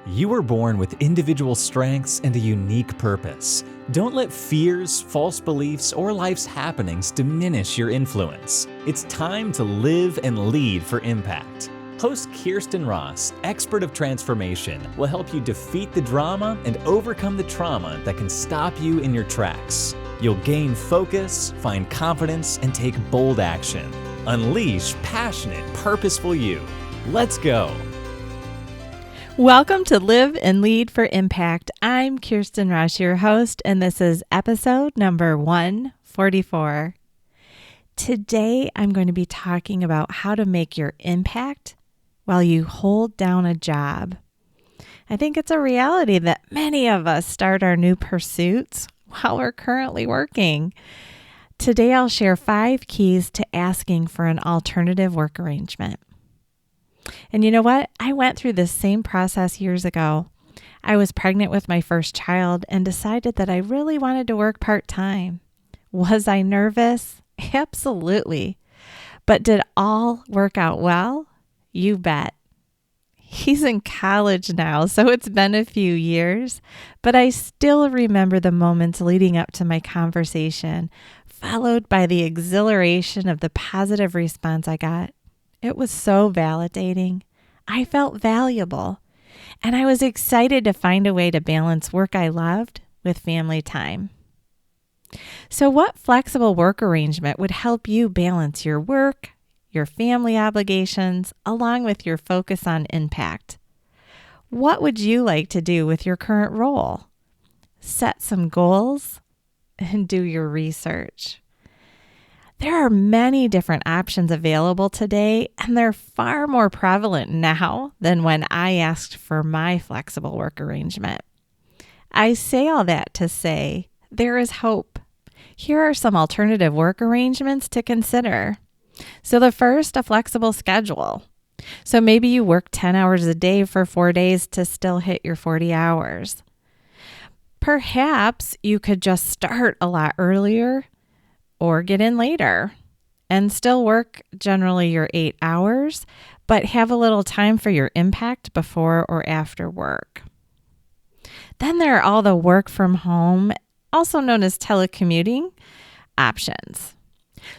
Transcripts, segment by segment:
You were born with individual strengths and a unique purpose. Don't let fears, false beliefs, or life's happenings diminish your influence. It's time to live and lead for impact. Host Kirsten Ross, expert of transformation, will help you defeat the drama and overcome the trauma that can stop you in your tracks. You'll gain focus, find confidence, and take bold action. Unleash passionate, purposeful you. Let's go. Welcome to Live and Lead for Impact. I'm Kirsten Ross, your host, and this is episode number 144. Today, I'm going to be talking about how to make your impact while you hold down a job. I think it's a reality that many of us start our new pursuits while we're currently working. Today, I'll share 5 keys to asking for an alternative work arrangement. And you know what? I went through this same process years ago. I was pregnant with my first child and decided that I really wanted to work part-time. Was I nervous? Absolutely. But did all work out well? You bet. He's in college now, so it's been a few years, but I still remember the moments leading up to my conversation, followed by the exhilaration of the positive response I got. It was so validating. I felt valuable, and I was excited to find a way to balance work I loved with family time. So what flexible work arrangement would help you balance your work, your family obligations, along with your focus on impact? What would you like to do with your current role? Set some goals and do your research. There are many different options available today, and they're far more prevalent now than when I asked for my flexible work arrangement. I say all that to say there is hope. Here are some alternative work arrangements to consider. So the first, a flexible schedule. So maybe you work 10 hours a day for 4 days to still hit your 40 hours. Perhaps you could just start a lot earlier or get in later and still work generally your 8 hours, but have a little time for your impact before or after work. Then there are all the work from home, also known as telecommuting, options.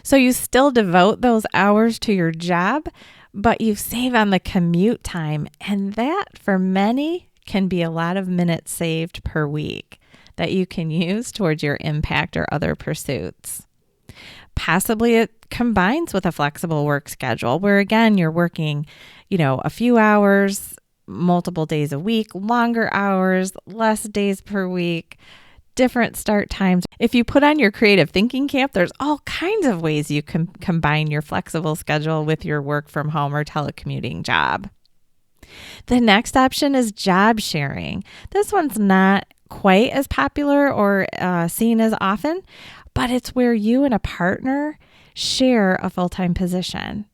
So you still devote those hours to your job, but you save on the commute time, and that for many can be a lot of minutes saved per week that you can use towards your impact or other pursuits. Possibly it combines with a flexible work schedule where, again, you're working, a few hours, multiple days a week, longer hours, less days per week, different start times. If you put on your creative thinking cap, there's all kinds of ways you can combine your flexible schedule with your work from home or telecommuting job. The next option is job sharing. This one's not quite as popular or seen as often, but it's where you and a partner share a full-time position.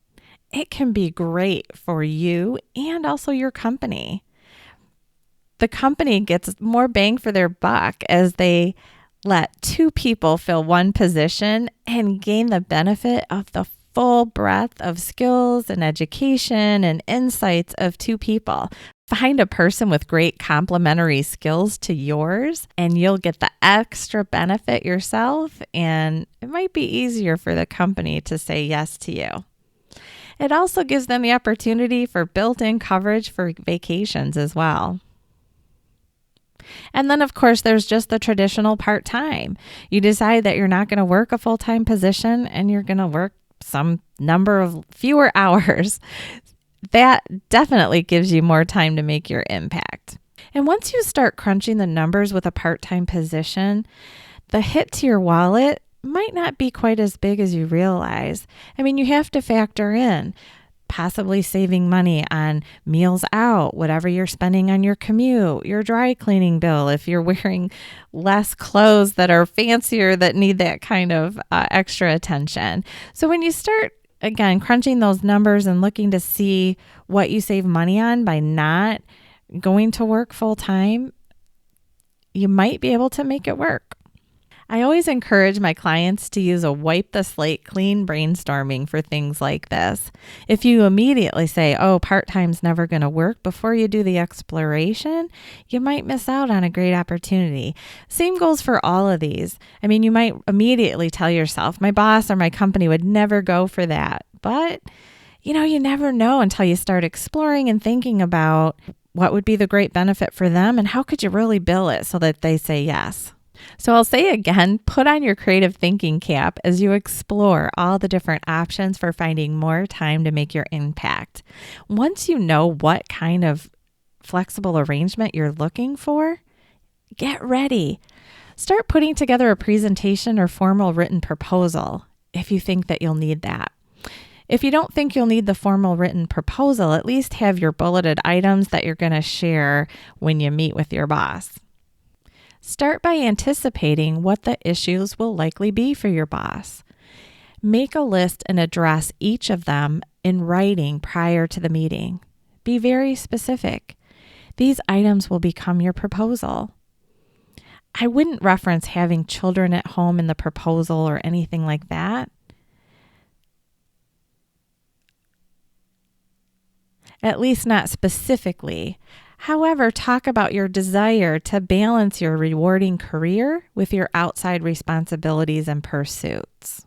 It can be great for you and also your company. The company gets more bang for their buck as they let 2 people fill one position and gain the benefit of the full breadth of skills and education and insights of 2 people. Find a person with great complementary skills to yours, and you'll get the extra benefit yourself, and it might be easier for the company to say yes to you. It also gives them the opportunity for built-in coverage for vacations as well. And then, of course, there's just the traditional part-time. You decide that you're not going to work a full-time position, and you're going to work some number of fewer hours. That definitely gives you more time to make your impact. And once you start crunching the numbers with a part-time position, the hit to your wallet might not be quite as big as you realize. You have to factor in possibly saving money on meals out, whatever you're spending on your commute, your dry cleaning bill, if you're wearing less clothes that are fancier that need that kind of extra attention. So when you start again, crunching those numbers and looking to see what you save money on by not going to work full time, you might be able to make it work. I always encourage my clients to use a wipe the slate clean brainstorming for things like this. If you immediately say, oh, part-time's never going to work before you do the exploration, you might miss out on a great opportunity. Same goes for all of these. I mean, you might immediately tell yourself, my boss or my company would never go for that. But, you never know until you start exploring and thinking about what would be the great benefit for them and how could you really bill it so that they say yes. So I'll say again, put on your creative thinking cap as you explore all the different options for finding more time to make your impact. Once you know what kind of flexible arrangement you're looking for, get ready. Start putting together a presentation or formal written proposal if you think that you'll need that. If you don't think you'll need the formal written proposal, at least have your bulleted items that you're going to share when you meet with your boss. Start by anticipating what the issues will likely be for your boss. Make a list and address each of them in writing prior to the meeting. Be very specific. These items will become your proposal. I wouldn't reference having children at home in the proposal or anything like that. At least not specifically. However, talk about your desire to balance your rewarding career with your outside responsibilities and pursuits.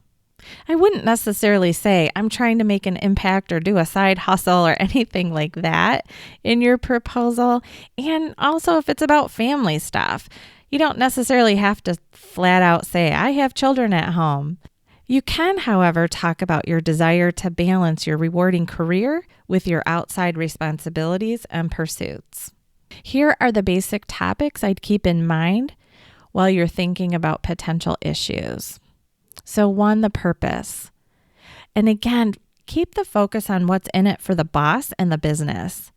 I wouldn't necessarily say, I'm trying to make an impact or do a side hustle or anything like that in your proposal. And also, if it's about family stuff, you don't necessarily have to flat out say, I have children at home. You can, however, talk about your desire to balance your rewarding career with your outside responsibilities and pursuits. Here are the basic topics I'd keep in mind while you're thinking about potential issues. So 1, the purpose. And again, keep the focus on what's in it for the boss and the business.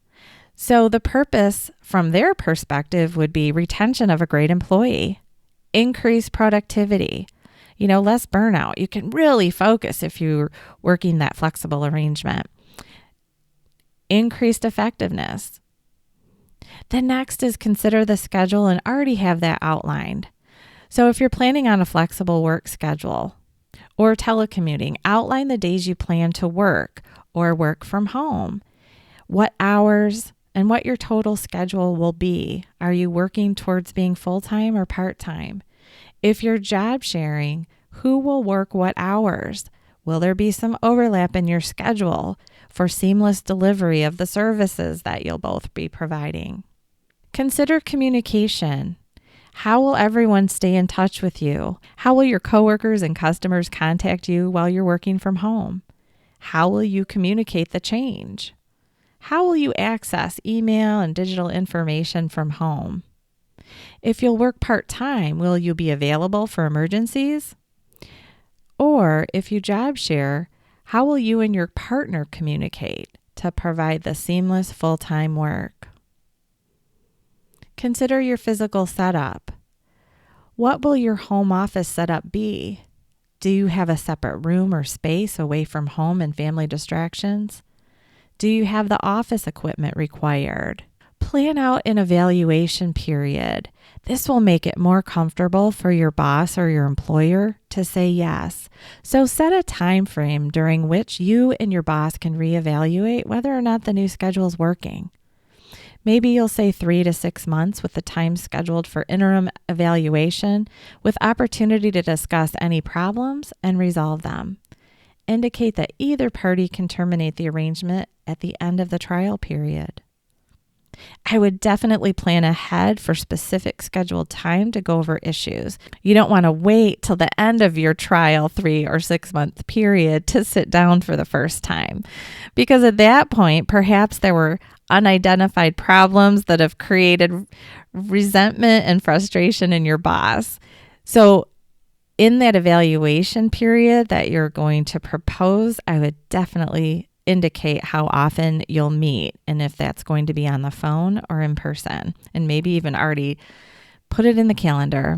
So the purpose from their perspective would be retention of a great employee, increased productivity, less burnout. You can really focus if you're working that flexible arrangement. Increased effectiveness. The next is consider the schedule and already have that outlined. So if you're planning on a flexible work schedule or telecommuting, outline the days you plan to work or work from home, what hours and what your total schedule will be. Are you working towards being full-time or part-time? If you're job sharing, who will work what hours? Will there be some overlap in your schedule for seamless delivery of the services that you'll both be providing? Consider communication. How will everyone stay in touch with you? How will your coworkers and customers contact you while you're working from home? How will you communicate the change? How will you access email and digital information from home? If you'll work part-time, will you be available for emergencies? Or if you job share, how will you and your partner communicate to provide the seamless full-time work? Consider your physical setup. What will your home office setup be? Do you have a separate room or space away from home and family distractions? Do you have the office equipment required? Plan out an evaluation period. This will make it more comfortable for your boss or your employer to say yes. So set a time frame during which you and your boss can reevaluate whether or not the new schedule is working. Maybe you'll say 3 to 6 months with the time scheduled for interim evaluation with opportunity to discuss any problems and resolve them. Indicate that either party can terminate the arrangement at the end of the trial period. I would definitely plan ahead for specific scheduled time to go over issues. You don't want to wait till the end of your trial 3 or 6 month period to sit down for the first time, because at that point, perhaps there were unidentified problems that have created resentment and frustration in your boss. So in that evaluation period that you're going to propose, I would definitely indicate how often you'll meet and if that's going to be on the phone or in person, and maybe even already put it in the calendar.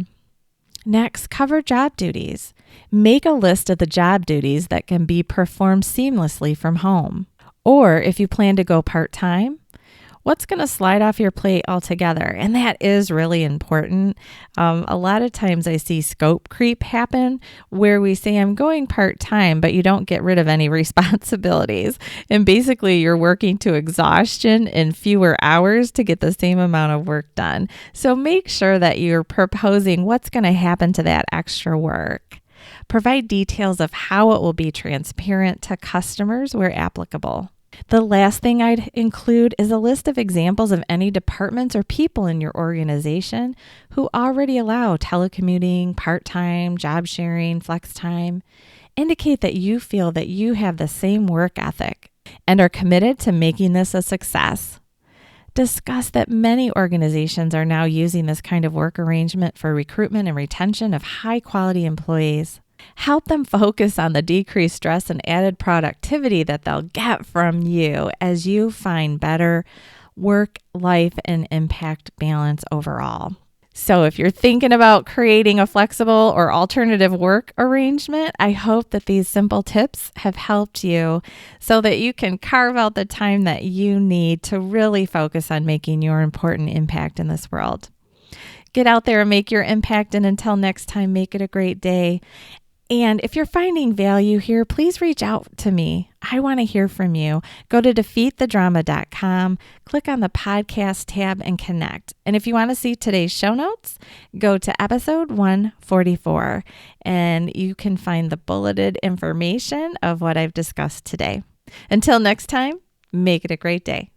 Next, cover job duties. Make a list of the job duties that can be performed seamlessly from home. Or if you plan to go part-time, what's going to slide off your plate altogether? And that is really important. A lot of times I see scope creep happen where we say, I'm going part-time, but you don't get rid of any responsibilities. And basically you're working to exhaustion in fewer hours to get the same amount of work done. So make sure that you're proposing what's going to happen to that extra work. Provide details of how it will be transparent to customers where applicable. The last thing I'd include is a list of examples of any departments or people in your organization who already allow telecommuting, part-time, job sharing, flex time. Indicate that you feel that you have the same work ethic and are committed to making this a success. Discuss that many organizations are now using this kind of work arrangement for recruitment and retention of high-quality employees. Help them focus on the decreased stress and added productivity that they'll get from you as you find better work, life, and impact balance overall. So if you're thinking about creating a flexible or alternative work arrangement, I hope that these simple tips have helped you so that you can carve out the time that you need to really focus on making your important impact in this world. Get out there and make your impact, and until next time, make it a great day. And if you're finding value here, please reach out to me. I want to hear from you. Go to defeatthedrama.com, click on the podcast tab, and connect. And if you want to see today's show notes, go to episode 144, and you can find the bulleted information of what I've discussed today. Until next time, make it a great day.